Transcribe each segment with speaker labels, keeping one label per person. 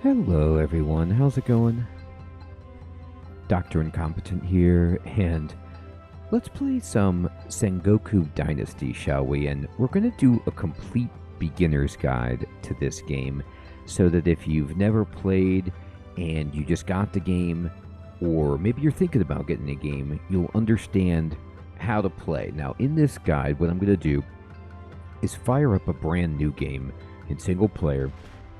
Speaker 1: Hello everyone, how's it going? Dr. Incompetent here, and let's play some Sengoku Dynasty, shall we? And we're going to do a complete beginner's guide to this game, so that if you've never played and you just got the game, or maybe you're thinking about getting a game, you'll understand how to play. Now, in this guide, what I'm going to do is fire up a brand new game in single player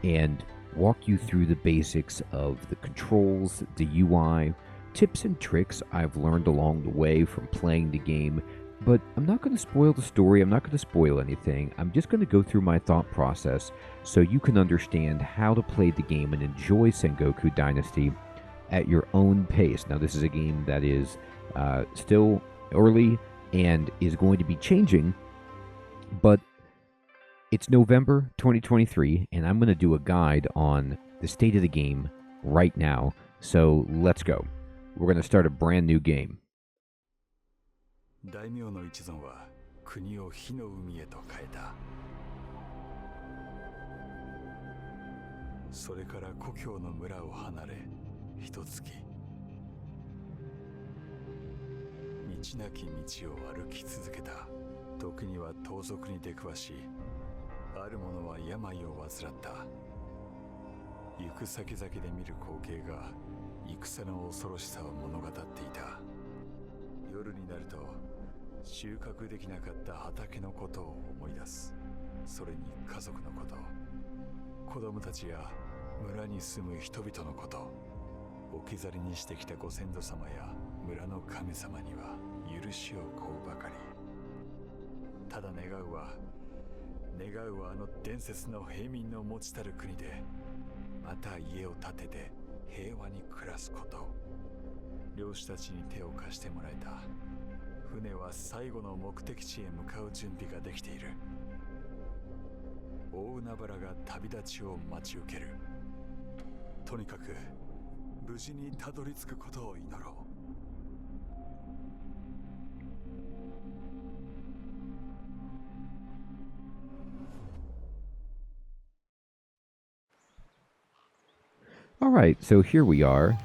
Speaker 1: and walk you through the basics of the controls, the UI, tips and tricks I've learned along the way from playing the game. But I'm not going to spoil the story, I'm not going to spoil anything. I'm just going to go through my thought process so you can understand how to play the game and enjoy Sengoku Dynasty at your own pace. Now, this is a game that is still early and is going to be changing, but it's November 2023, and I'm going to do a guide on the state of the game right now. So let's go. We're going to start a brand new game.
Speaker 2: 大名の一存は国を火の海へと変えた。それから故郷の村を離れ、一月。道なき道を歩き続けた。時には盗賊に出くわし、ある者は病を患った。行く先々で見る光景が戦の恐ろしさを物語っていた。夜になると収穫できなかった畑のことを思い出す。それに家族のこと、子供たちや村に住む人々のこと、置き去りにしてきたご先祖様や村の神様には許しを請うばかり。ただ願うはあの伝説の平民の持ちたる国でまた家を建てて平和に暮らすこと。漁師たちに手を貸してもらえた。船は最後の目的地へ向かう準備ができている。大海原が旅立ちを待ち受ける。とにかく無事にたどり着くことを祈ろう。
Speaker 1: Alright, so here we are,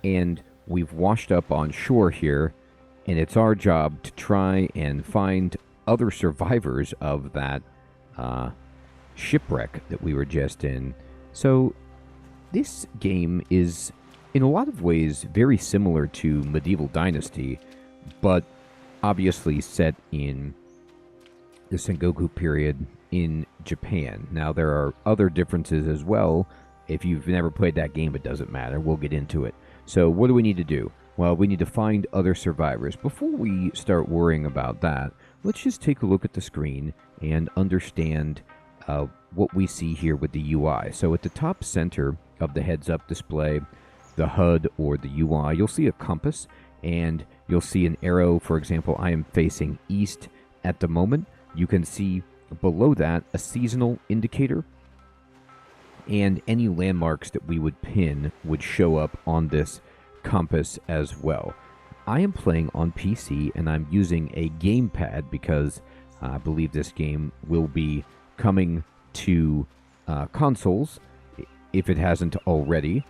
Speaker 1: and we've washed up on shore here, and it's our job to try and find other survivors of that shipwreck that we were just in. So this game is, in a lot of ways, very similar to Medieval Dynasty, but obviously set in the Sengoku period in Japan. Now, there are other differences as well. If you've never played that game, it doesn't matter. We'll get into it. So what do we need to do? Well, we need to find other survivors. Before we start worrying about that, let's just take a look at the screen and understand what we see here with the UI. So at the top center of the heads-up display, the HUD or the UI, you'll see a compass, and you'll see an arrow. For example, I am facing east at the moment. You can see below that a seasonal indicator, and any landmarks that we would pin would show up on this compass as well. I am playing on PC, and I'm using a gamepad because I believe this game will be coming to consoles if it hasn't already.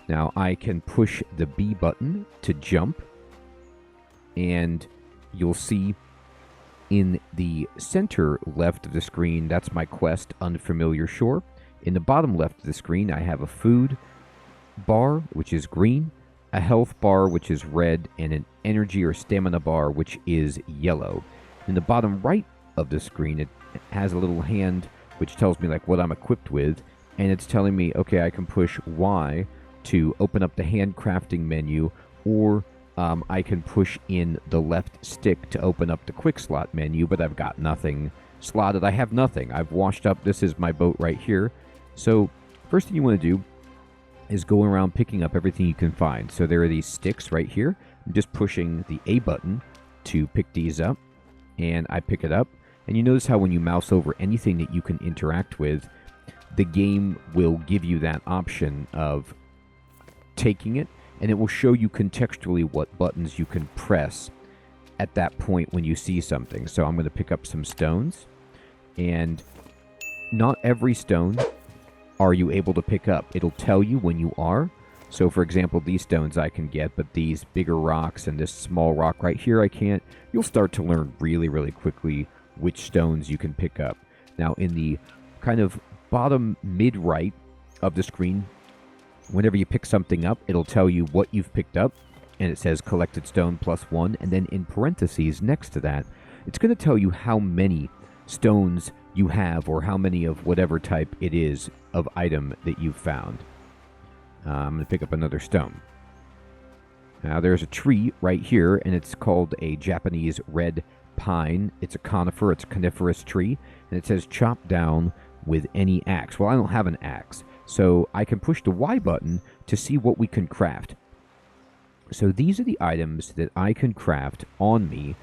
Speaker 1: Now, I can push the B button to jump, and you'll see in the center left of the screen, that's my quest, Unfamiliar Shore. In the bottom left of the screen, I have a food bar, which is green, a health bar, which is red, and an energy or stamina bar, which is yellow. In the bottom right of the screen, it has a little hand, which tells me like what I'm equipped with, and it's telling me, okay, I can push Y to open up the handcrafting menu, or I can push in the left stick to open up the quick slot menu, but I've got nothing slotted. I have nothing. I've washed up. This is my boat right here. So first thing you want to do is go around picking up everything you can find. So there are these sticks right here. I'm just pushing the A button to pick these up, and I pick it up. And you notice how when you mouse over anything that you can interact with, the game will give you that option of taking it, and it will show you contextually what buttons you can press at that point when you see something. So I'm going to pick up some stones, and not every stone are you able to pick up? It'll tell you when you are. So, for example, these stones I can get, but these bigger rocks and this small rock right here I can't. You'll start to learn really, really quickly which stones you can pick up. Now, in the kind of bottom mid-right of the screen, whenever you pick something up, it'll tell you what you've picked up, and it says collected stone +1, and then in parentheses next to that, it's going to tell you how many stones you have, or how many of whatever type it is of item that you've found. I'm going to pick up another stone. Now there's a tree right here, and it's called a Japanese red pine. It's a conifer, it's a coniferous tree, and it says chop down with any axe. Well, I don't have an axe, so I can push the Y button to see what we can craft. So these are the items that I can craft on me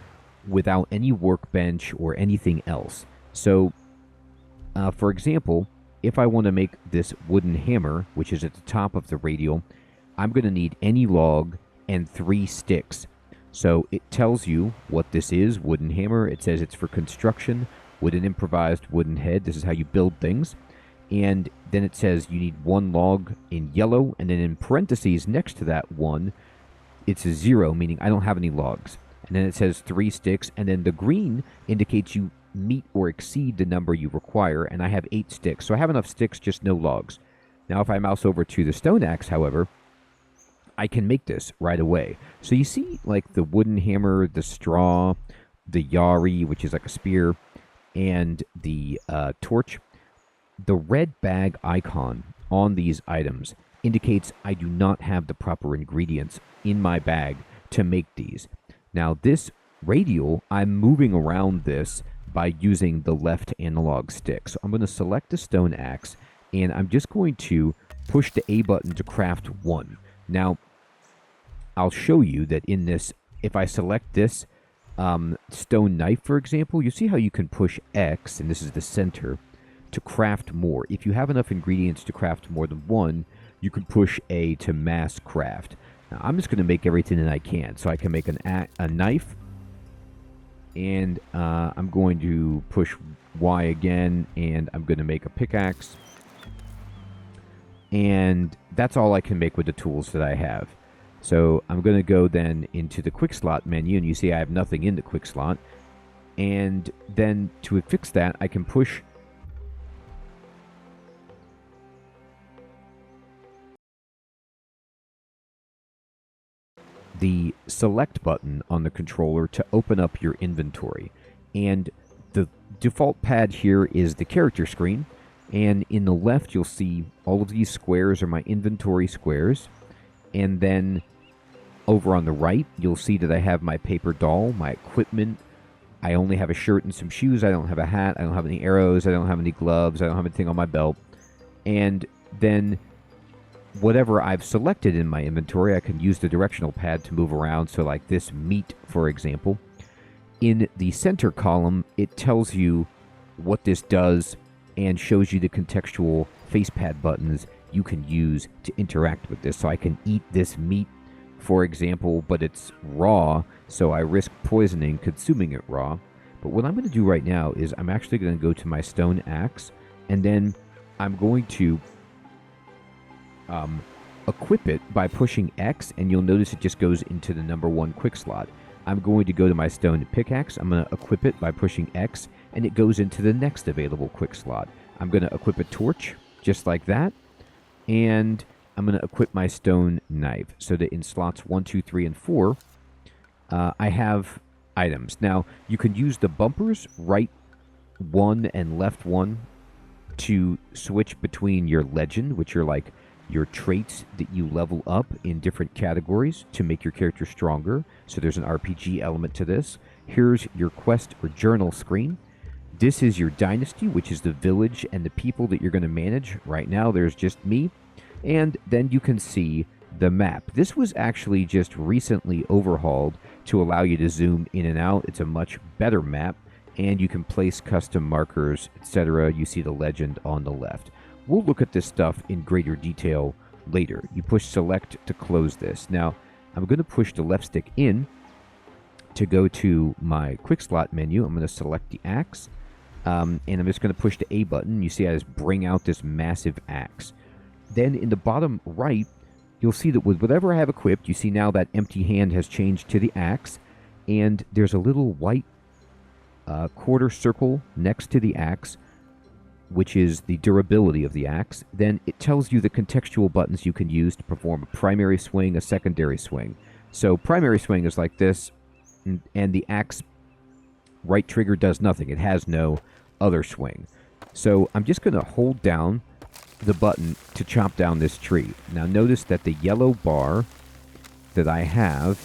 Speaker 1: without any workbench or anything else. So, for example, if I want to make this wooden hammer, which is at the top of the radial, I'm going to need any log and 3 sticks. So it tells you what this is, wooden hammer. It says it's for construction, with an improvised wooden head. This is how you build things. And then it says you need 1 log in yellow, and then in parentheses next to that 1, it's a 0, meaning I don't have any logs. And then it says 3 sticks, and then the green indicates you meet or exceed the number you require, and I have 8 sticks. So I have enough sticks, just no logs. Now if I mouse over to the stone axe, however, I can make this right away. So you see like the wooden hammer, the straw, the yari, which is like a spear, and the torch. The red bag icon on these items indicates I do not have the proper ingredients in my bag to make these. Now this radial, I'm moving around this by using the left analog stick. So I'm going to select the stone axe, and I'm just going to push the A button to craft 1. Now, I'll show you that in this, if I select this stone knife, for example, you see how you can push X, and this is the center, to craft more. If you have enough ingredients to craft more than 1, you can push A to mass craft. Now, I'm just going to make everything that I can. So I can make a knife, and I'm going to push Y again, and I'm going to make a pickaxe. And that's all I can make with the tools that I have. So I'm going to go then into the quick slot menu, and you see I have nothing in the quick slot. And then to fix that, I can push the select button on the controller to open up your inventory. And the default pad here is the character screen. And in the left, you'll see all of these squares are my inventory squares. And then over on the right, you'll see that I have my paper doll, my equipment. I only have a shirt and some shoes. I don't have a hat. I don't have any arrows. I don't have any gloves. I don't have anything on my belt. And then whatever I've selected in my inventory, I can use the directional pad to move around. So like this meat, for example. In the center column, it tells you what this does and shows you the contextual facepad buttons you can use to interact with this. So I can eat this meat, for example, but it's raw, so I risk poisoning consuming it raw. But what I'm going to do right now is I'm actually going to go to my stone axe, and then I'm going to equip it by pushing X, and you'll notice it just goes into the number 1 quick slot. I'm going to go to my stone pickaxe. I'm going to equip it by pushing X, and it goes into the next available quick slot. I'm going to equip a torch, just like that, and I'm going to equip my stone knife so that in slots 1, 2, 3, and 4, I have items. Now, you can use the bumpers, right 1 and left 1, to switch between your legend, which are like your traits that you level up in different categories to make your character stronger. So there's an RPG element to this. Here's your quest or journal screen. This is your dynasty, which is the village and the people that you're going to manage. Right now, there's just me. And then you can see the map. This was actually just recently overhauled to allow you to zoom in and out. It's a much better map, and you can place custom markers, etc. You see the legend on the left. We'll look at this stuff in greater detail later. You push select to close this. Now, I'm going to push the left stick in to go to my quick slot menu. I'm going to select the axe. And I'm just going to push the A button. You see I just bring out this massive axe. Then in the bottom right, you'll see that with whatever I have equipped, you see now that empty hand has changed to the axe. And there's a little white quarter circle next to the axe, which is the durability of the axe. Then it tells you the contextual buttons you can use to perform a primary swing, a secondary swing. So primary swing is like this, and the axe right trigger does nothing. It has no other swing. So I'm just going to hold down the button to chop down this tree. Now notice that the yellow bar that I have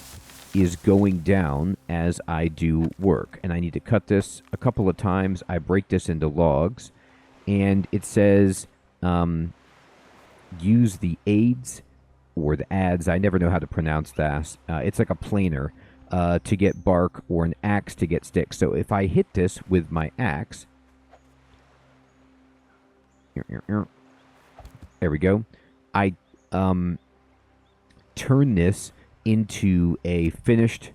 Speaker 1: is going down as I do work. And I need to cut this a couple of times. I break this into logs. And it says use the aids or the ads. I never know how to pronounce that. It's like a planer to get bark or an axe to get sticks. So if I hit this with my axe, there we go. I turn this into a finished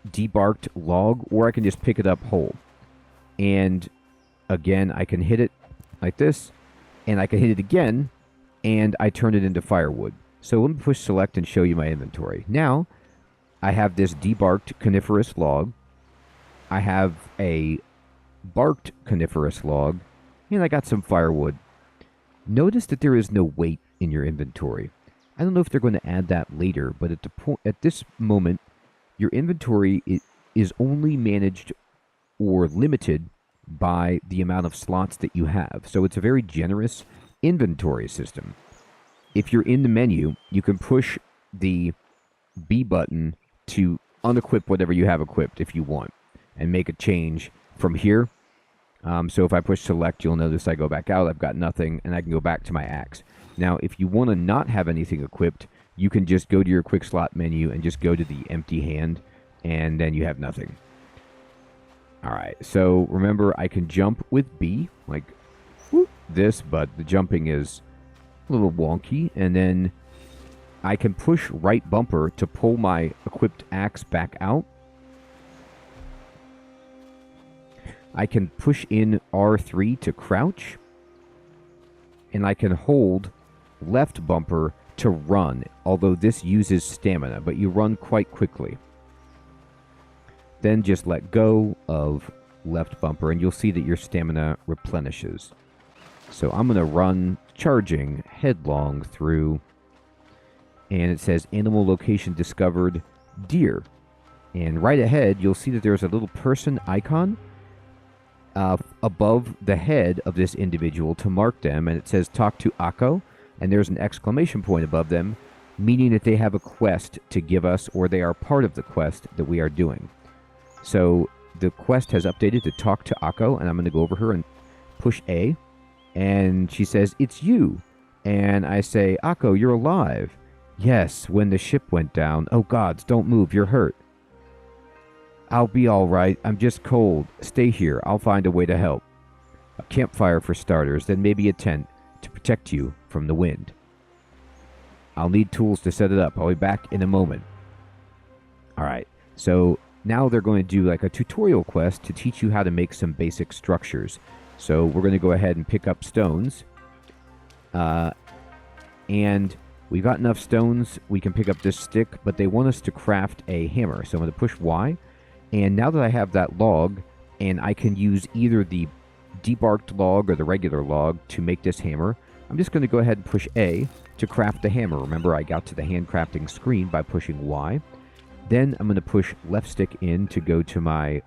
Speaker 1: debarked log, or I can just pick it up whole. And again, I can hit it like this, and I can hit it again, and I turn it into firewood. So let me push select and show you my inventory. Now, I have this debarked coniferous log. I have a barked coniferous log, and I got some firewood. Notice that there is no weight in your inventory. I don't know if they're going to add that later, but at this moment, your inventory is only managed or limited by the amount of slots that you have. So it's a very generous inventory system. If you're in the menu, you can push the B button to unequip whatever you have equipped if you want, and make a change from here. So if I push select, you'll notice I go back out, I've got nothing, and I can go back to my axe. Now, if you want to not have anything equipped, you can just go to your quick slot menu and just go to the empty hand, and then you have nothing. Alright, so remember, I can jump with B, like whoop, this, but the jumping is a little wonky. And then I can push right bumper to pull my equipped axe back out. I can push in R3 to crouch. And I can hold left bumper to run, although this uses stamina, but you run quite quickly. Then just let go of left bumper, and you'll see that your stamina replenishes. So I'm going to run charging headlong through, and it says animal location discovered, deer. And right ahead, you'll see that there's a little person icon above the head of this individual to mark them, and it says talk to Akko, and there's an exclamation point above them, meaning that they have a quest to give us, or they are part of the quest that we are doing. So the quest has updated to talk to Akko, and I'm going to go over her and push A, and she says, it's you. And I say, Akko, you're alive. Yes, when the ship went down. Oh gods, don't move, you're hurt. I'll be all right. I'm just cold. Stay here. I'll find a way to help. A campfire for starters, then maybe a tent to protect you from the wind. I'll need tools to set it up. I'll be back in a moment. All right. So now they're going to do like a tutorial quest to teach you how to make some basic structures. So we're going to go ahead and pick up stones. And we've got enough stones. We can pick up this stick, but they want us to craft a hammer. So I'm going to push Y. And now that I have that log, and I can use either the debarked log or the regular log to make this hammer, I'm just going to go ahead and push A to craft the hammer. Remember, I got to the hand crafting screen by pushing Y. Then I'm going to push left stick in to go to my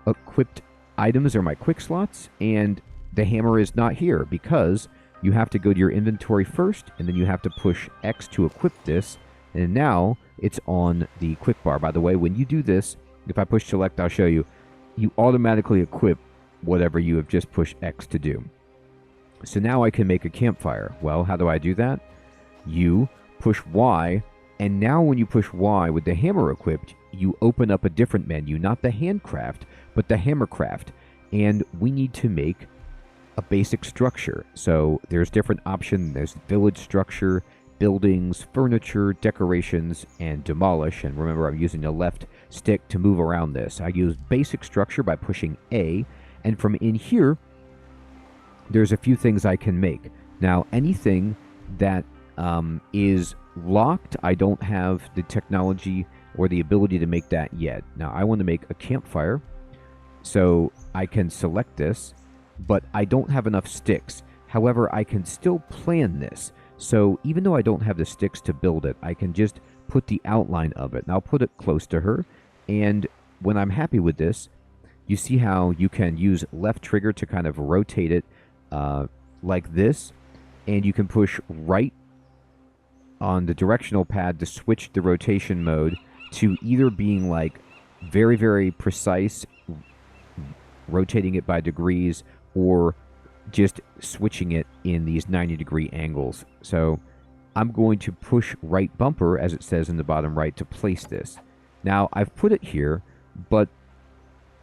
Speaker 1: equipped items or my quick slots, and the hammer is not here because you have to go to your inventory first, and then you have to push X to equip this, and now it's on the quick bar. By the way, when you do this, if I push select, I'll show you, you automatically equip whatever you have just pushed X to do. So now I can make a campfire. Well, how do I do that? You push Y, and now when you push Y with the hammer equipped, you open up a different menu, not the handcraft, but the hammercraft. And we need to make a basic structure. So there's different options. There's village structure, buildings, furniture, decorations, and demolish. And remember, I'm using the left stick to move around this. I use basic structure by pushing A, and from in here, there's a few things I can make. Now, anything that is locked, I don't have the technology or the ability to make that yet. Now, I want to make a campfire, so I can select this, but I don't have enough sticks. However, I can still plan this. So even though I don't have the sticks to build it, I can just put the outline of it. And I'll put it close to her. And when I'm happy with this, you see how you can use left trigger to kind of rotate it like this. And you can push right on the directional pad to switch the rotation mode to either being like very, very precise, rotating it by degrees, or just switching it in these 90-degree angles. So I'm going to push right bumper, as it says in the bottom right, to place this. Now, I've put it here, but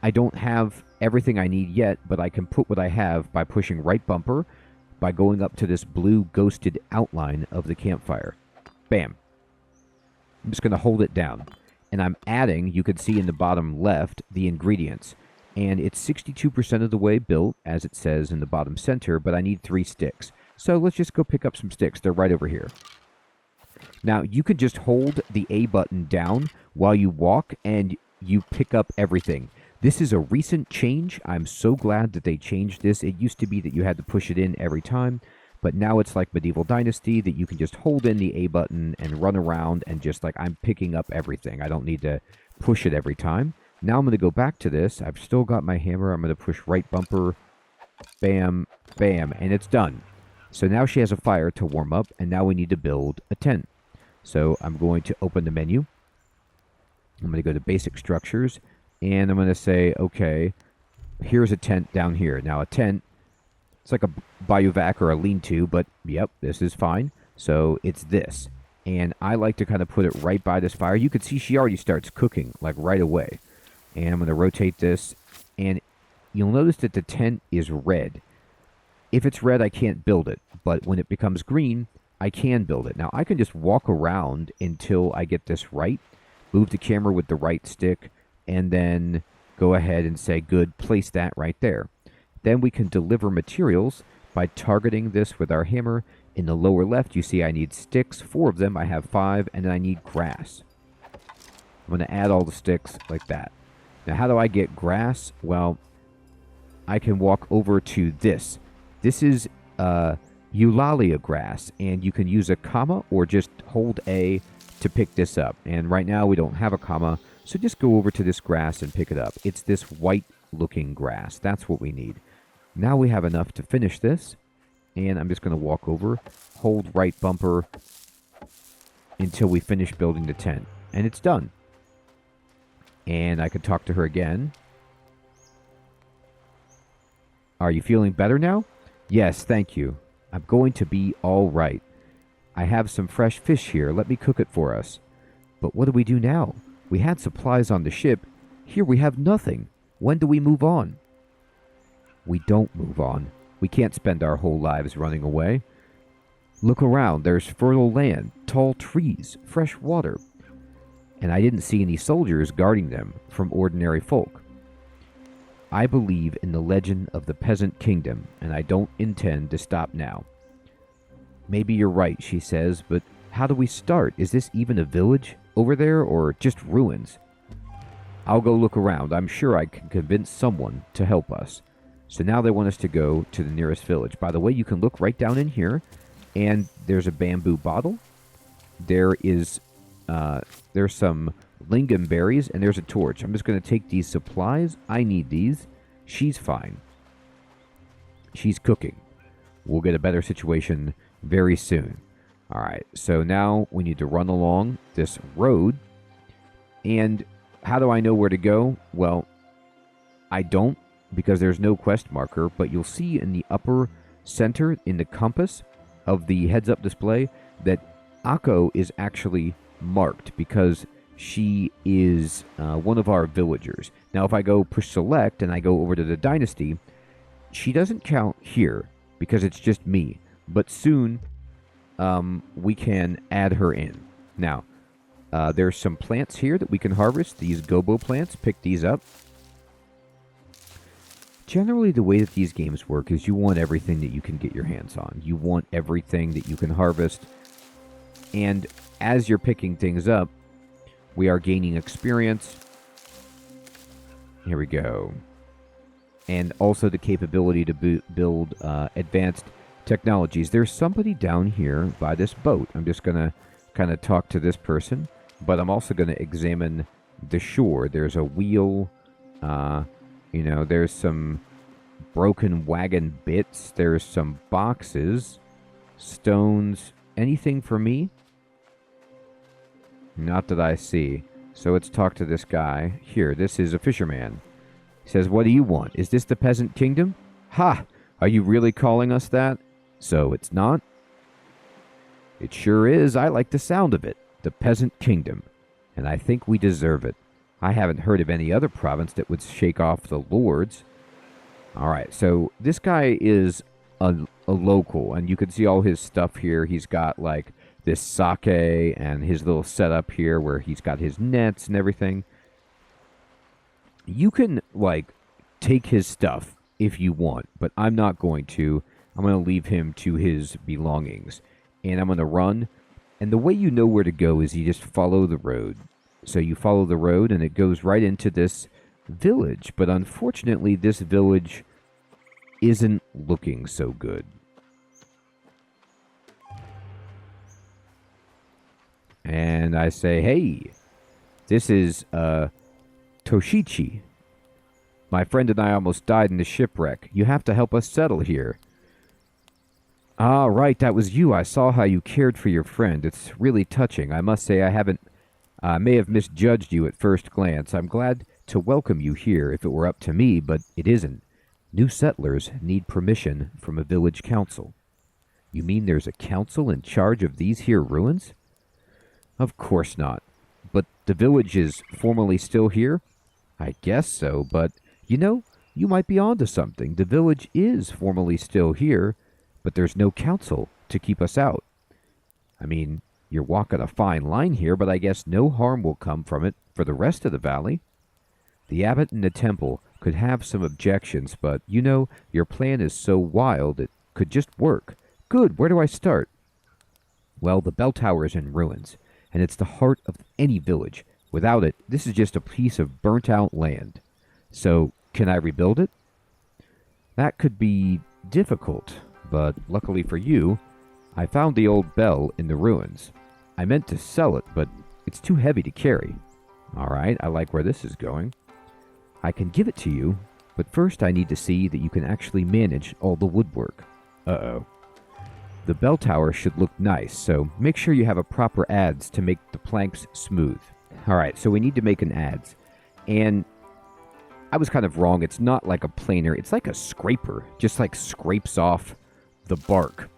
Speaker 1: I don't have everything I need yet, but I can put what I have by pushing right bumper, by going up to this blue ghosted outline of the campfire. Bam. I'm just going to hold it down. And I'm adding, you can see in the bottom left, the ingredients. And it's 62% of the way built, as it says in the bottom center, but I need 3 sticks. So let's just go pick up some sticks. They're right over here. Now, you can just hold the A button down while you walk, and you pick up everything. This is a recent change. I'm so glad that they changed this. It used to be that you had to push it in every time, but now it's like Medieval Dynasty that you can just hold in the A button and run around and just like, I'm picking up everything. I don't need to push it every time. Now I'm going to go back to this. I've still got my hammer. I'm going to push right bumper, bam, bam, and it's done. So now she has a fire to warm up, and now we need to build a tent. So I'm going to open the menu. I'm going to go to basic structures, and I'm going to say, okay, here's a tent down here. Now a tent, it's like a bivouac or a lean-to, but yep, this is fine. So it's this. And I like to kind of put it right by this fire. You can see she already starts cooking, like right away. And I'm going to rotate this, and you'll notice that the tent is red. If it's red, I can't build it, but when it becomes green, I can build it. Now, I can just walk around until I get this right, move the camera with the right stick, and then go ahead and say, good, place that right there. Then we can deliver materials by targeting this with our hammer. In the lower left, you see I need sticks, 4 of them. I have 5, and then I need grass. I'm going to add all the sticks like that. Now, how do I get grass? Well, I can walk over to this. This is Eulalia grass, and you can use a comma or just hold A to pick this up. And right now, we don't have a comma, so just go over to this grass and pick it up. It's this white-looking grass. That's what we need. Now we have enough to finish this, and I'm just going to walk over, hold right bumper until we finish building the tent. And it's done. And I could talk to her again. Are you feeling better now? Yes, thank you. I'm going to be all right. I have some fresh fish here. Let me cook it for us. But what do we do now? We had supplies on the ship. Here we have nothing. When do we move on? We don't move on. We can't spend our whole lives running away. Look around. There's fertile land, tall trees, fresh water. And I didn't see any soldiers guarding them from ordinary folk. I believe in the legend of the peasant kingdom, and I don't intend to stop now. Maybe you're right, she says, but how do we start? Is this even a village over there, or just ruins? I'll go look around. I'm sure I can convince someone to help us. So now they want us to go to the nearest village. By the way, you can look right down in here, and there's a bamboo bottle. There's some lingonberries, and there's a torch. I'm just going to take these supplies. I need these. She's fine. She's cooking. We'll get a better situation very soon. All right, so now we need to run along this road. And how do I know where to go? Well, I don't, because there's no quest marker, but you'll see in the upper center, in the compass of the heads-up display, that Akko is actually marked because she is one of our villagers. Now, if I go push select and I go over to the dynasty, she doesn't count here because it's just me. But soon, we can add her in. Now, there's some plants here that we can harvest. These gobo plants, pick these up. Generally, the way that these games work is you want everything that you can get your hands on. You want everything that you can harvest. And as you're picking things up, we are gaining experience. Here we go. And also the capability to build advanced technologies. There's somebody down here by this boat. I'm just going to kind of talk to this person, but I'm also going to examine the shore. There's a wheel. There's some broken wagon bits. There's some boxes, stones. Anything for me? Not that I see. So let's talk to this guy. Here, this is a fisherman. He says, "What do you want? Is this the peasant kingdom?" Ha! Are you really calling us that? So it's not? It sure is. I like the sound of it. The peasant kingdom. And I think we deserve it. I haven't heard of any other province that would shake off the lords. Alright, so this guy is a local, and you can see all his stuff here. He's got like this sake and his little setup here where he's got his nets and everything. You can like take his stuff if you want, but I'm not going to. I'm going to leave him to his belongings. And I'm going to run. And the way you know where to go is you just follow the road. So you follow the road and it goes right into this village. But unfortunately, this village isn't looking so good. And I say, "Hey, this is Toshichi. My friend and I almost died in the shipwreck. You have to help us settle here." "Ah, right, that was you. I saw how you cared for your friend. It's really touching. I must say I may have misjudged you at first glance. I'm glad to welcome you here if it were up to me, but it isn't. New settlers need permission from a village council." "You mean there's a council in charge of these here ruins?" "Of course not. But the village is formally still here?" "I guess so, but, you might be onto something. The village is formally still here, but there's no council to keep us out. I mean, you're walking a fine line here, but I guess no harm will come from it for the rest of the valley. The abbot and the temple could have some objections, but, your plan is so wild it could just work. Good, where do I start?" "Well, the bell tower is in ruins, and it's the heart of any village. Without it, this is just a piece of burnt-out land. So, can I rebuild it?" "That could be difficult, but luckily for you, I found the old bell in the ruins. I meant to sell it, but it's too heavy to carry." "All right, I like where this is going." "I can give it to you, but first I need to see that you can actually manage all the woodwork." "Uh-oh." "The bell tower should look nice, so make sure you have a proper adze to make the planks smooth." All right, so we need to make an adze. And I was kind of wrong. It's not like a planer. It's like a scraper. Just like scrapes off the bark.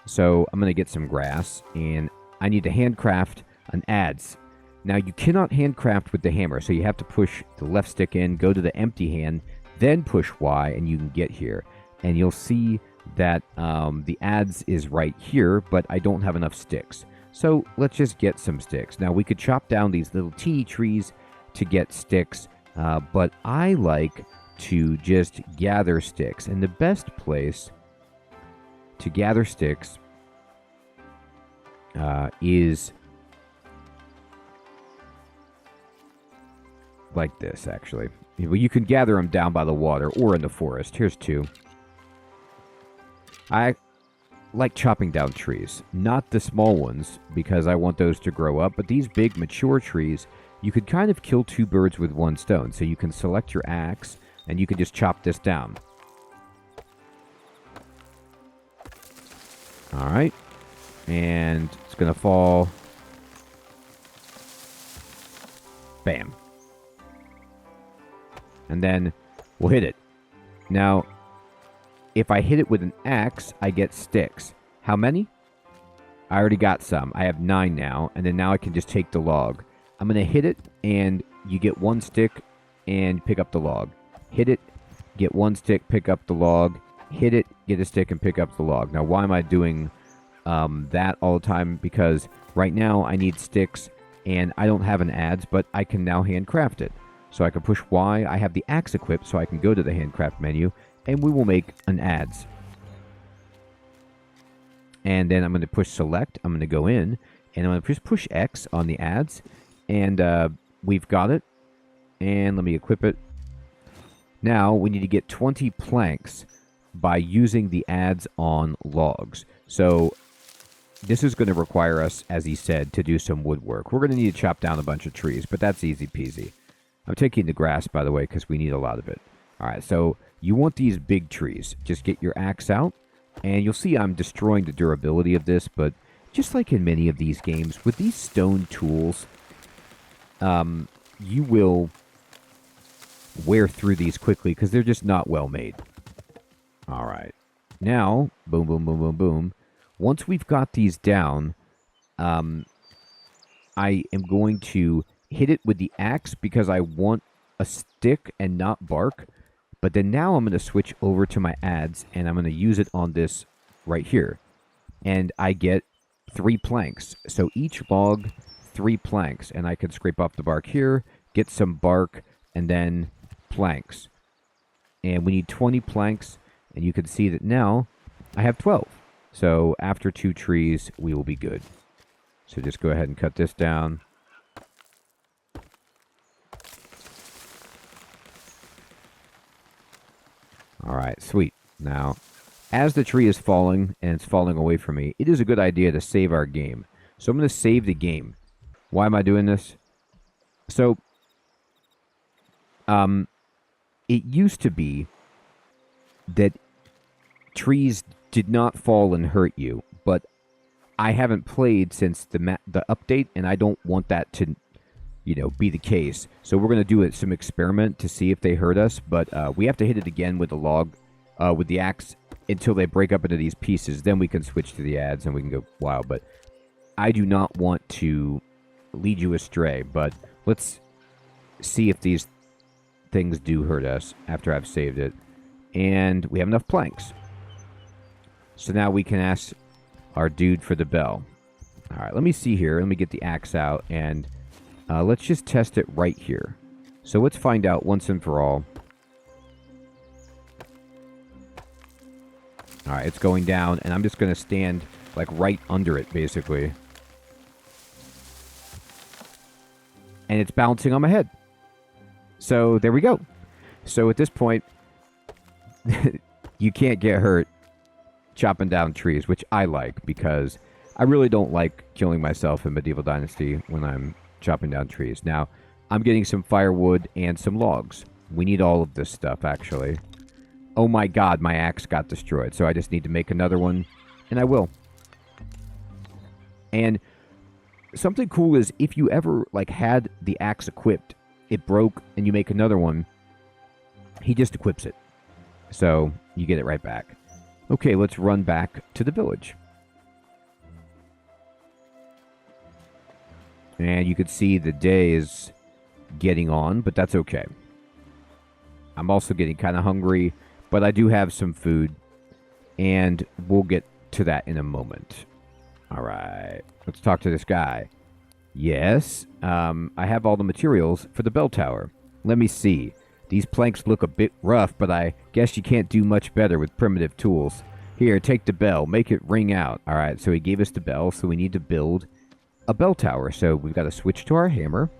Speaker 1: So I'm going to get some grass, and I need to handcraft an adze. Now, you cannot handcraft with the hammer, so you have to push the left stick in, go to the empty hand, then push Y, and you can get here. And you'll see that the adze is right here, but I don't have enough sticks. So let's just get some sticks. Now, we could chop down these little teeny trees to get sticks, but I like to just gather sticks. And the best place to gather sticks is like this, actually. Well, you can gather them down by the water or in the forest. Here's two. I like chopping down trees. Not the small ones, because I want those to grow up, but these big, mature trees, you could kind of kill two birds with one stone. So you can select your axe, and you can just chop this down. Alright. And it's going to fall. Bam. And then we'll hit it. Now, if I hit it with an axe, I get sticks. How many? I already got some. I have 9 now. And then now I can just take the log. I'm going to hit it, and you get 1 stick and pick up the log. Hit it, get 1 stick, pick up the log. Hit it, get a stick, and pick up the log. Now, why am I doing that all the time because right now I need sticks and I don't have an adze, but I can now handcraft it. So I can push Y. I have the axe equipped, so I can go to the handcraft menu, and we will make an adze. And then I'm going to push select. I'm going to go in, and I'm going to just push X on the adze, and we've got it. And let me equip it. Now we need to get 20 planks by using the adze on logs. So this is going to require us, as he said, to do some woodwork. We're going to need to chop down a bunch of trees, but that's easy peasy. I'm taking the grass, by the way, because we need a lot of it. All right, so you want these big trees. Just get your axe out, and you'll see I'm destroying the durability of this, but just like in many of these games, with these stone tools, you will wear through these quickly because they're just not well made. All right. Now, boom, boom, boom, boom, boom. Once we've got these down, I am going to hit it with the axe because I want a stick and not bark. But then now I'm going to switch over to my adze and I'm going to use it on this right here. And I get 3 planks. So each log, 3 planks. And I can scrape off the bark here, get some bark, and then planks. And we need 20 planks. And you can see that now I have 12. So after 2 trees, we will be good. So just go ahead and cut this down. All right, sweet. Now, as the tree is falling, and it's falling away from me, it is a good idea to save our game. So I'm going to save the game. Why am I doing this? So, it used to be that trees did not fall and hurt you, but I haven't played since the update, and I don't want that to, be the case. So we're going to do some experiment to see if they hurt us, but we have to hit it again with the log, with the axe, until they break up into these pieces. Then we can switch to the adze and we can go wild. But I do not want to lead you astray, but let's see if these things do hurt us after I've saved it. And we have enough planks. So now we can ask our dude for the bell. All right, let me see here. Let me get the axe out, and let's just test it right here. So let's find out once and for all. All right, it's going down, and I'm just going to stand like right under it, basically. And it's bouncing on my head. So there we go. So at this point, you can't get hurt chopping down trees, which I like because I really don't like killing myself in Medieval Dynasty when I'm chopping down trees. Now, I'm getting some firewood and some logs. We need all of this stuff, actually. Oh my god, my axe got destroyed, so I just need to make another one, and I will. And something cool is if you ever had the axe equipped, it broke, and you make another one, he just equips it. So you get it right back. Okay, let's run back to the village. And you can see the day is getting on, but that's okay. I'm also getting kind of hungry, but I do have some food, and we'll get to that in a moment. All right, let's talk to this guy. Yes, I have all the materials for the bell tower. Let me see. These planks look a bit rough, but I guess you can't do much better with primitive tools. Here, take the bell. Make it ring out. All right, so he gave us the bell, so we need to build a bell tower. So we've got to switch to our hammer,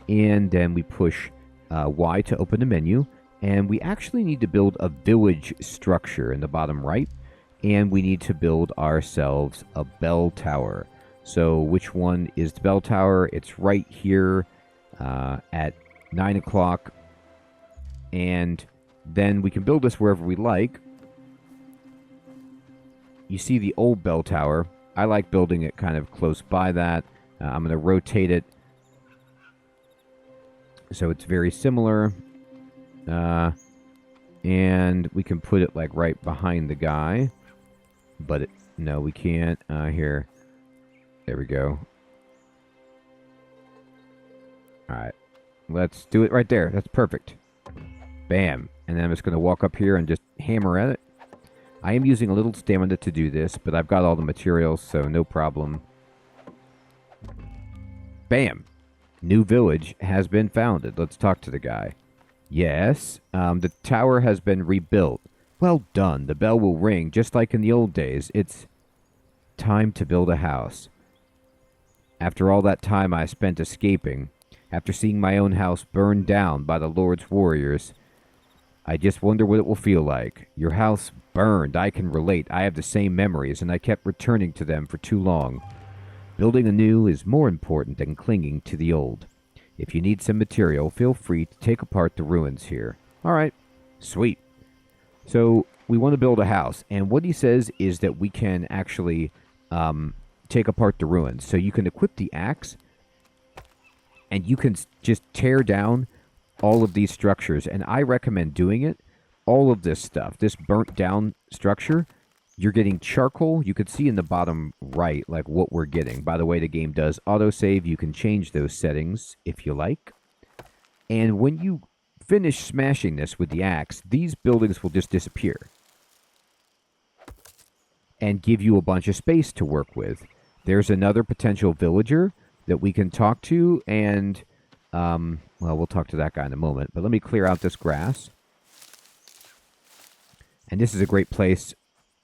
Speaker 1: and then we push Y to open the menu, and we actually need to build a village structure in the bottom right, and we need to build ourselves a bell tower. So which one is the bell tower? It's right here at 9 o'clock, and then we can build this wherever we like. You see the old bell tower. I like building it kind of close by that. I'm going to rotate it so it's very similar. And we can put it right behind the guy. But no, we can't. Here. There we go. Alright. Let's do it right there. That's perfect. Bam. And then I'm just going to walk up here and just hammer at it. I am using a little stamina to do this, but I've got all the materials, so no problem. Bam! New village has been founded. Let's talk to the guy. Yes, the tower has been rebuilt. Well done. The bell will ring, just like in the old days. It's time to build a house. After all that time I spent escaping, after seeing my own house burned down by the Lord's warriors, I just wonder what it will feel like. Your house burned. I can relate. I have the same memories, and I kept returning to them for too long. Building anew is more important than clinging to the old. If you need some material, feel free to take apart the ruins here. All right. Sweet. So we want to build a house, and what he says is that we can actually take apart the ruins. So you can equip the axe, and you can just tear down all of these structures, and I recommend doing it. All of this stuff, this burnt down structure, you're getting charcoal. You can see in the bottom right, like what we're getting. By the way, the game does autosave. You can change those settings if you like. And when you finish smashing this with the axe, these buildings will just disappear and give you a bunch of space to work with. There's another potential villager that we can talk to, and well, we'll talk to that guy in a moment, but let me clear out this grass. And this is a great place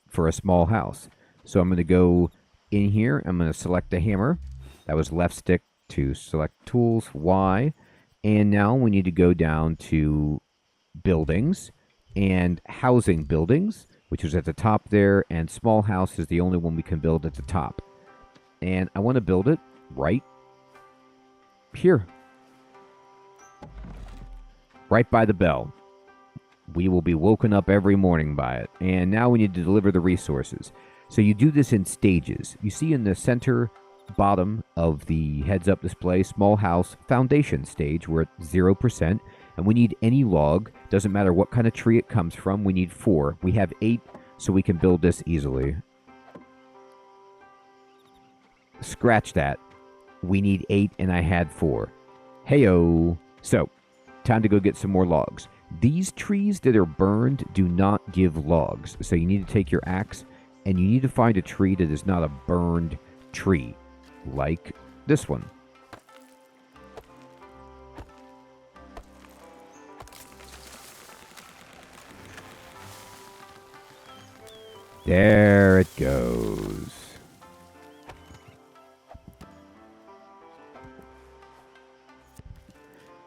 Speaker 1: for a small house. So I'm going to go in here. I'm going to select the hammer. That was left stick to select tools, Y. And now we need to go down to buildings and housing buildings, which is at the top there, and small house is the only one we can build at the top. And I want to build it right here. Right by the bell. We will be woken up every morning by it. And now we need to deliver the resources. So you do this in stages. You see in the center bottom of the heads-up display, small house foundation stage. We're at 0%. And we need any log. Doesn't matter what kind of tree it comes from. We need 4. We have 8, so we can build this easily. Scratch that. We need 8, and I had 4. Heyo. So, time to go get some more logs. These trees that are burned do not give logs. So you need to take your axe, and you need to find a tree that is not a burned tree, like this one. There it goes.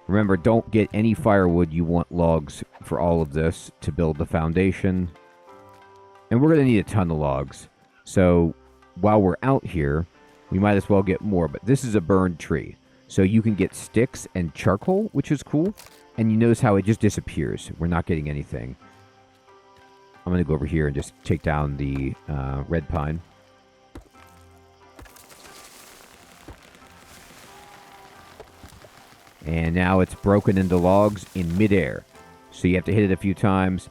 Speaker 1: Remember, don't get any firewood. You want logs for all of this to build the foundation. And we're going to need a ton of logs. So while we're out here, we might as well get more. But this is a burned tree. So you can get sticks and charcoal, which is cool. And you notice how it just disappears. We're not getting anything. I'm going to go over here and just take down the red pine. And now it's broken into logs in midair. So you have to hit it a few times.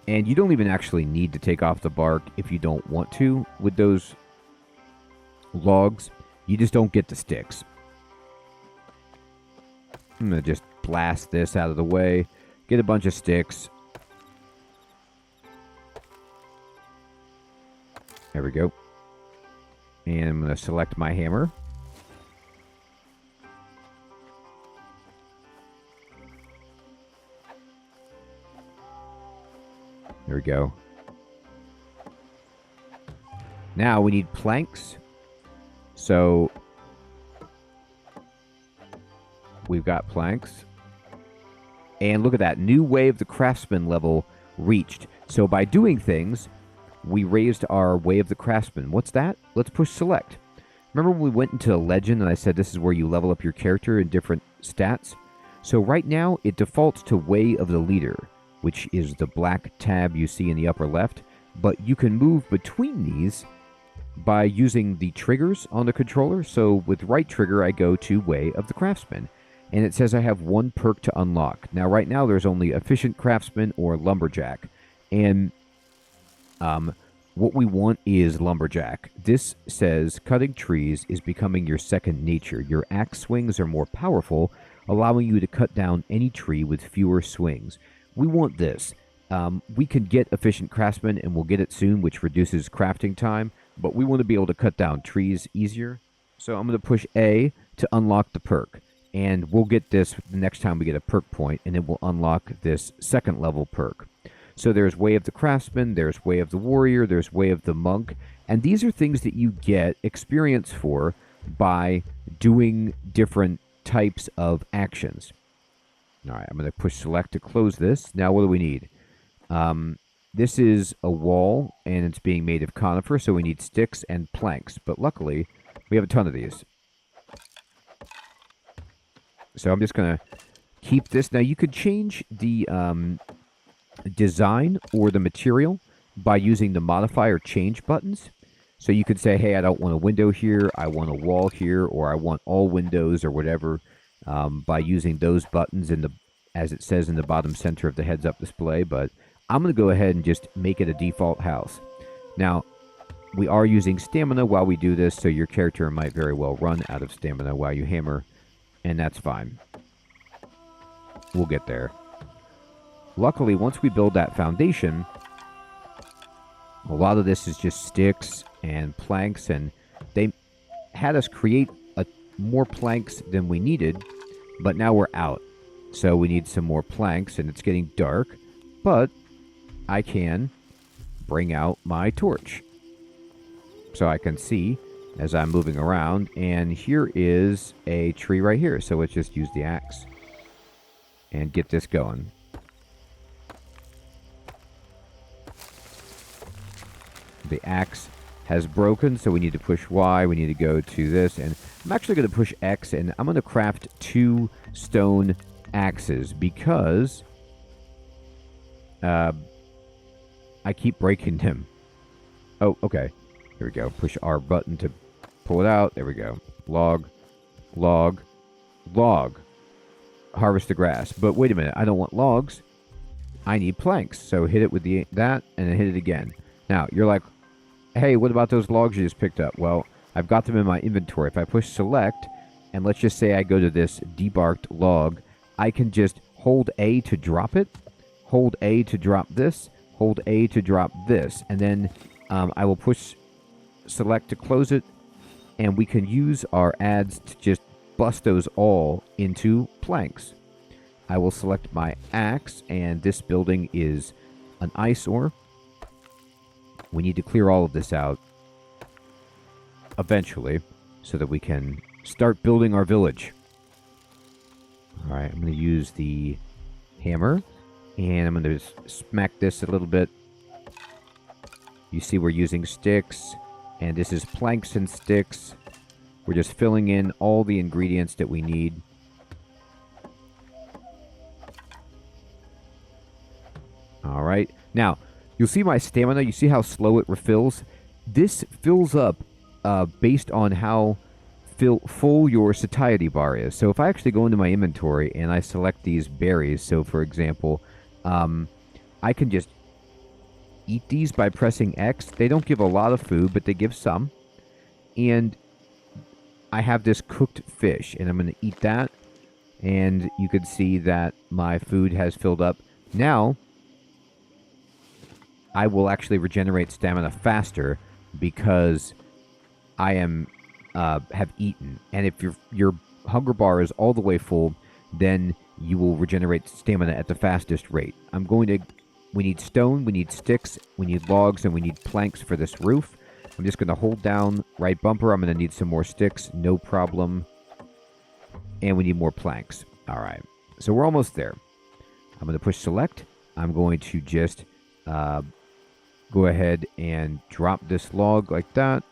Speaker 1: And you don't even actually need to take off the bark if you don't want to with those logs. You just don't get the sticks. I'm going to just blast this out of the way. Get a bunch of sticks. There we go. And I'm going to select my hammer. There we go. Now we need planks. So we've got planks. And look at that. New way of the craftsman level reached. So by doing things, we raised our way of the craftsman. What's that? Let's push select. Remember when we went into legend and I said this is where you level up your character in different stats? So right now it defaults to way of the leader, which is the black tab you see in the upper left. But you can move between these by using the triggers on the controller. So with right trigger, I go to Way of the Craftsman. And it says I have 1 perk to unlock. Now, right now, there's only Efficient Craftsman or Lumberjack. And what we want is Lumberjack. This says cutting trees is becoming your second nature. Your axe swings are more powerful, allowing you to cut down any tree with fewer swings. We want this. We can get efficient craftsman, and we'll get it soon, which reduces crafting time, but we want to be able to cut down trees easier. So I'm going to push A to unlock the perk, and we'll get this the next time we get a perk point, and it will unlock this second level perk. So there's Way of the Craftsman, there's Way of the Warrior, there's Way of the Monk, and these are things that you get experience for by doing different types of actions. All right, I'm going to push select to close this. Now what do we need? This is a wall, and it's being made of conifer, so we need sticks and planks. But luckily, we have a ton of these. So I'm just going to keep this. Now, you could change the design or the material by using the modifier change buttons. So you could say, hey, I don't want a window here, I want a wall here, or I want all windows or whatever, by using those buttons in the, as it says in the bottom center of the heads-up display. But I'm going to go ahead and just make it a default house. Now, we are using stamina while we do this, so your character might very well run out of stamina while you hammer, and that's fine. We'll get there. Luckily, once we build that foundation, a lot of this is just sticks and planks, and they had us create more planks than we needed, but now we're out. So we need some more planks, and it's getting dark, but I can bring out my torch so I can see as I'm moving around, and here is a tree right here, so let's just use the axe and get this going. The axe has broken, so we need to push Y. We need to go to this, and I'm actually going to push X, and I'm going to craft 2 stone axes because I keep breaking them. Oh, okay. Here we go. Push R button to pull it out. There we go. Log, log, log. Harvest the grass. But wait a minute. I don't want logs. I need planks. So hit it with that, and then hit it again. Now, you're like, hey, what about those logs you just picked up? Well, I've got them in my inventory. If I push select, and let's just say I go to this debarked log, I can just hold A to drop it, hold A to drop this, hold A to drop this, and then I will push select to close it, and we can use our adds to just bust those all into planks. I will select my axe, and this building is an eyesore. We need to clear all of this out eventually so that we can start building our village. Alright, I'm going to use the hammer, and I'm going to smack this a little bit. You see we're using sticks, and this is planks and sticks. We're just filling in all the ingredients that we need. Alright, now, you'll see my stamina. You see how slow it refills? This fills up based on how full your satiety bar is. So if I actually go into my inventory and I select these berries, so for example, I can just eat these by pressing X. They don't give a lot of food, but they give some. And I have this cooked fish, and I'm going to eat that. And you can see that my food has filled up. Now, I will actually regenerate stamina faster because I am have eaten. And if your hunger bar is all the way full, then you will regenerate stamina at the fastest rate. We need stone, we need sticks, we need logs, and we need planks for this roof. I'm just going to hold down right bumper. I'm going to need some more sticks, no problem. And we need more planks. All right, so we're almost there. I'm going to push select. I'm going to just go ahead and drop this log like that.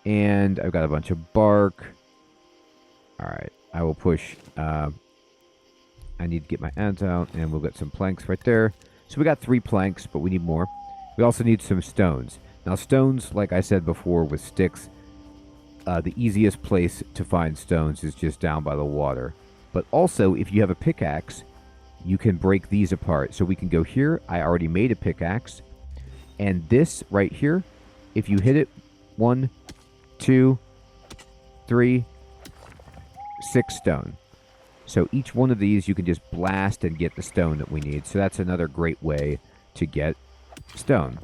Speaker 1: And I've got a bunch of bark. All right, I will push. I need to get my ants out, and we'll get some planks right there. So we got 3 planks, but we need more. We also need some stones. Now, stones, like I said before with sticks, the easiest place to find stones is just down by the water. But also, if you have a pickaxe, you can break these apart. So we can go here. I already made a pickaxe. And this right here, if you hit it, 1, 2, 3, 6 stone. So each one of these you can just blast and get the stone that we need. So that's another great way to get stone.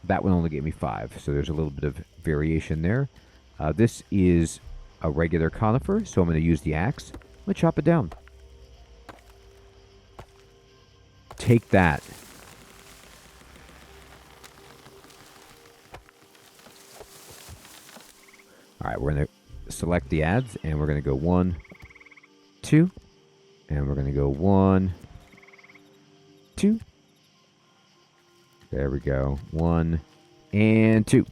Speaker 1: That one only gave me 5, so there's a little bit of variation there. This is a regular conifer, so I'm going to use the axe. I'm going to chop it down. Take that. All right, we're going to select the adze, and we're going to go 1, 2, and we're going to go 1, 2. There we go. 1 and 2.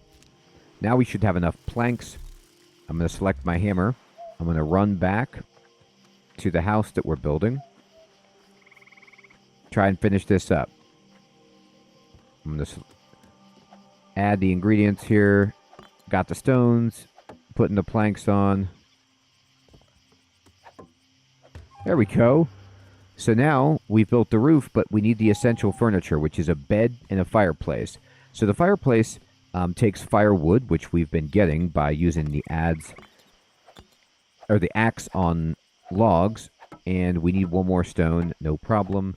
Speaker 1: Now we should have enough planks. I'm going to select my hammer. I'm going to run back to the house that we're building. Try and finish this up. I'm going to add the ingredients here. Got the stones. Putting the planks on. There we go. So now we've built the roof, but we need the essential furniture, which is a bed and a fireplace. So the fireplace takes firewood, which we've been getting by using the adze or the axe on logs, and we need 1 more stone, no problem.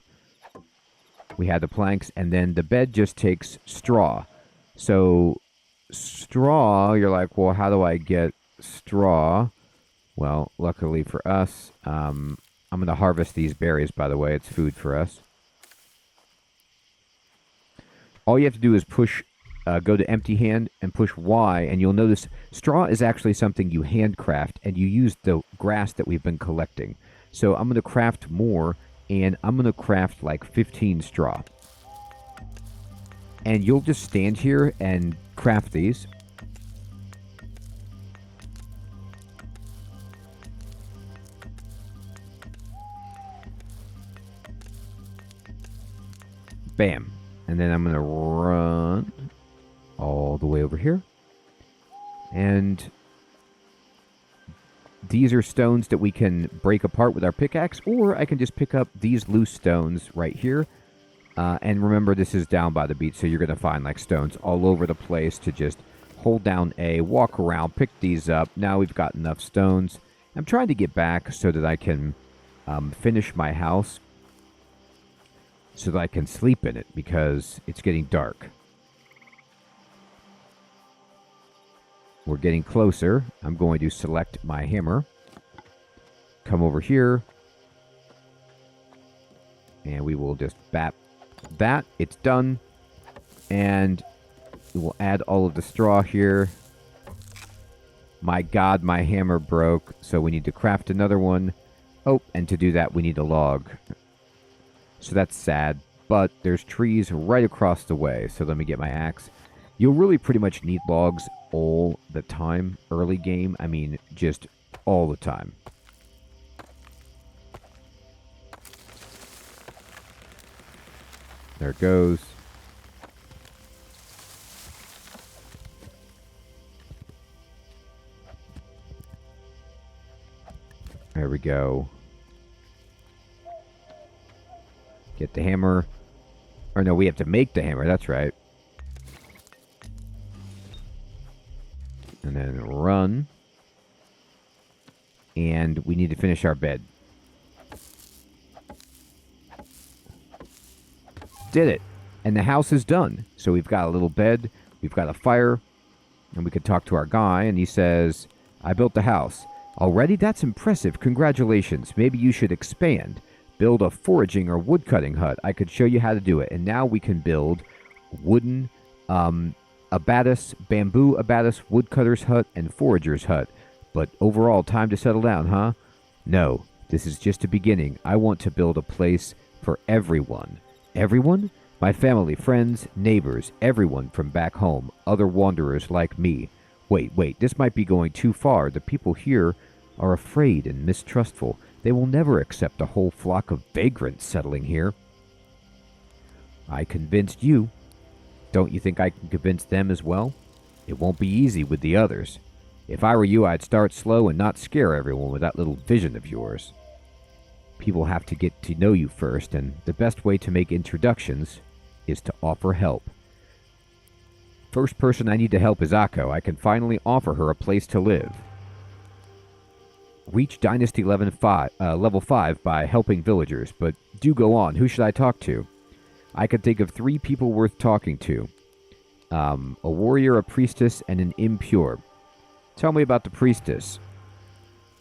Speaker 1: We had the planks, and then the bed just takes straw. So straw, you're like, well, how do I get straw? Well, luckily for us, I'm going to harvest these berries, by the way. It's food for us. All you have to do is push, go to empty hand and push Y, and you'll notice straw is actually something you handcraft, and you use the grass that we've been collecting. So I'm going to craft more, and I'm going to craft like 15 straw. And you'll just stand here and craft these. Bam. And then I'm going to run all the way over here. And these are stones that we can break apart with our pickaxe, or I can just pick up these loose stones right here. And remember, this is down by the beach, so you're going to find like stones all over the place to just hold down A, walk around, pick these up. Now we've got enough stones. I'm trying to get back so that I can finish my house, so that I can sleep in it, because it's getting dark. We're getting closer. I'm going to select my hammer. Come over here. And we will just bap that. It's done. And we will add all of the straw here. My God, my hammer broke. So we need to craft another one. Oh, and to do that, we need a log. So that's sad. But there's trees right across the way. So let me get my axe. You'll really pretty much need logs all the time. Early game, I mean, just all the time. There it goes. There we go. Get the hammer. Or no, we have to make the hammer. That's right. And then run. And we need to finish our bed. Did it. And the house is done. So we've got a little bed. We've got a fire. And we could talk to our guy. And he says, I built the house. Already? That's impressive. Congratulations. Maybe you should expand. Build a foraging or woodcutting hut. I could show you how to do it. And now we can build wooden abatis, bamboo abatis, woodcutter's hut, and forager's hut. But overall, time to settle down, huh? No, this is just a beginning. I want to build a place for everyone. Everyone? My family, friends, neighbors, everyone from back home, other wanderers like me. Wait, this might be going too far. The people here are afraid and mistrustful. They will never accept a whole flock of vagrants settling here. I convinced you. Don't you think I can convince them as well? It won't be easy with the others. If I were you, I'd start slow and not scare everyone with that little vision of yours. People have to get to know you first, and the best way to make introductions is to offer help. First person I need to help is Akko. I can finally offer her a place to live. reach Dynasty level 5 by helping villagers, but do go on. Who should I talk to? I could think of 3 people worth talking to. A warrior, a priestess, and an impure. Tell me about the priestess.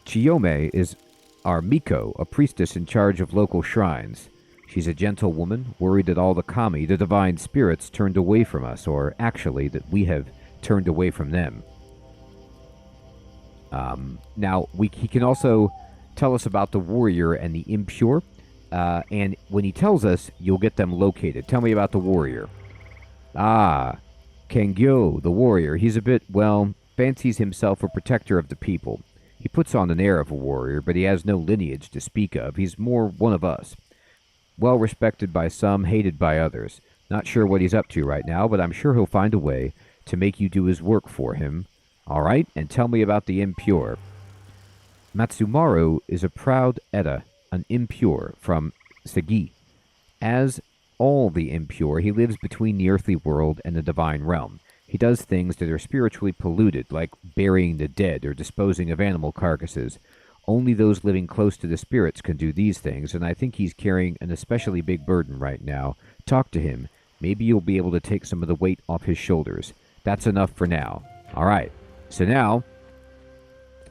Speaker 1: Chiyome is our Miko, a priestess in charge of local shrines. She's a gentle woman, worried that all the kami, the divine spirits, turned away from us, or actually that we have turned away from them. Now, he can also tell us about the warrior and the impure, and when he tells us, you'll get them located. Tell me about the warrior. Kengyo, the warrior. He's a bit, fancies himself a protector of the people. He puts on an air of a warrior, but he has no lineage to speak of. He's more one of us. Well respected by some, hated by others. Not sure what he's up to right now, but I'm sure he'll find a way to make you do his work for him. All right, and tell me about the impure. Matsumaru is a proud Eda, an impure from Segi. As all the impure, he lives between the earthly world and the divine realm. He does things that are spiritually polluted, like burying the dead or disposing of animal carcasses. Only those living close to the spirits can do these things, and I think he's carrying an especially big burden right now. Talk to him. Maybe you'll be able to take some of the weight off his shoulders. That's enough for now. All right. So now,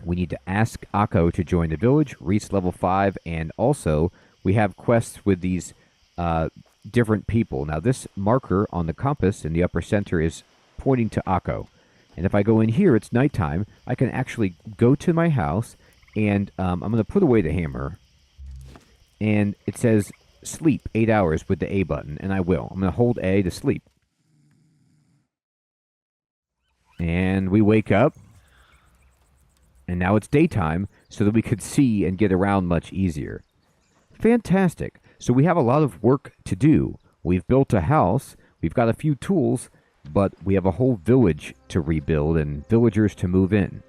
Speaker 1: we need to ask Akko to join the village, reach level 5, and also we have quests with these different people. Now, this marker on the compass in the upper center is pointing to Akko. And if I go in here, it's nighttime. I can actually go to my house, and I'm going to put away the hammer. And it says sleep 8 hours with the A button, and I will. I'm going to hold A to sleep. And we wake up. And now it's daytime, so that we could see and get around much easier. Fantastic. So we have a lot of work to do. We've built a house. We've got a few tools. But we have a whole village to rebuild and villagers to move in.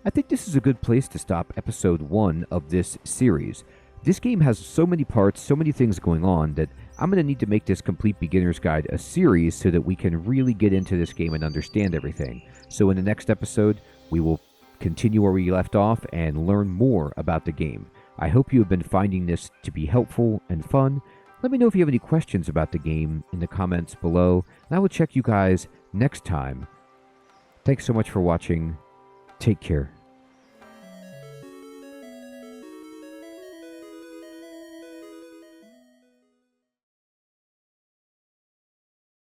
Speaker 1: I think this is a good place to stop episode 1 of this series. This game has so many parts, so many things going on, that I'm going to need to make this Complete Beginner's Guide a series so that we can really get into this game and understand everything. So in the next episode, we will continue where we left off and learn more about the game. I hope you have been finding this to be helpful and fun. Let me know if you have any questions about the game in the comments below, and I will check you guys next time. Thanks so much for watching. Take care.